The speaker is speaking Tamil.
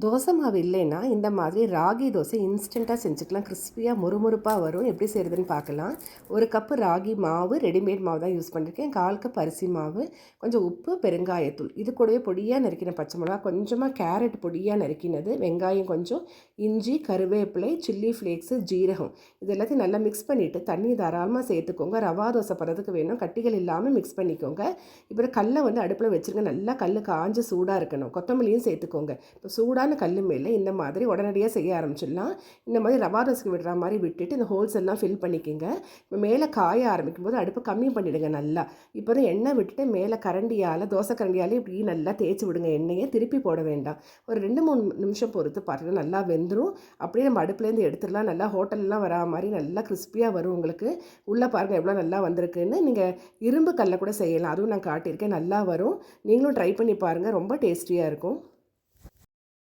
தோசை மாவு இல்லைன்னா இந்த மாதிரி ராகி தோசை இன்ஸ்டண்ட்டாக செஞ்சுக்கலாம். கிறிஸ்பியாக முறுமுறுப்பாக வரும். எப்படி செய்கிறதுன்னு பார்க்கலாம். ஒரு கப்பு ராகி மாவு, ரெடிமேட் மாவு தான் யூஸ் பண்ணியிருக்கேன். 1/4 கப் அரிசி மாவு, கொஞ்சம் உப்பு, பெருங்காயத்தூள். இது கூடவே பொடியாக நறுக்கின பச்சை மிளகா, கொஞ்சமாக கேரட் பொடியாக நறுக்கினது, வெங்காயம் கொஞ்சம், இஞ்சி, கருவேப்பிலை, சில்லி ஃப்ளேக்ஸு, ஜீரகம் இது எல்லாத்தையும் நல்லா மிக்ஸ் பண்ணிவிட்டு தண்ணி தாராளமாக சேர்த்துக்கோங்க. ரவா தோசை பதத்துக்கு வேணும். கட்டிகள் இல்லாமல் மிக்ஸ் பண்ணிக்கோங்க. இப்போ கல்லை அடுப்பில் வச்சுருங்க. நல்லா கல் காஞ்சு சூடாக இருக்கணும். கொத்தமல்லியும் சேர்த்துக்கோங்க. இப்போ சூடான கல் மேலே இந்த மாதிரி உடனடியாக செய்ய ஆரம்பிச்சிடலாம். இந்த மாதிரி ரவா தோசைக்கு விடுற மாதிரி விட்டுட்டு இந்த ஹோல்ஸ் எல்லாம் ஃபில் பண்ணிக்கோங்க. இப்போ மேலே காய ஆரம்பிக்கும் போது அடுப்பு கம்மி பண்ணிவிடுங்க நல்லா. இப்போ தான் எண்ணெய் விட்டுட்டு மேலே தோசை கரண்டியால் இப்படி நல்லா தேய்ச்சி விடுங்க. எண்ணெயை திருப்பி போட வேண்டாம். ஒரு 2-3 நிமிஷம் பொறுத்து பாருங்கள், நல்லா வெந்துடும். அப்படியே நம்ம அடுப்புலேருந்து எடுத்துடலாம். நல்லா ஹோட்டல்லாம் வரா மாதிரி நல்லா கிறிஸ்பியாக வரும். உங்களுக்கு உள்ளே பாருங்கள் எவ்வளோ நல்லா வந்திருக்குன்னு. நீங்கள் இரும்பு கல்லை கூட செய்யலாம், அதுவும் நான் காட்டியிருக்கேன். நல்லா வரும். நீங்களும் ட்ரை பண்ணி பாருங்கள், ரொம்ப டேஸ்டியாக இருக்கும்.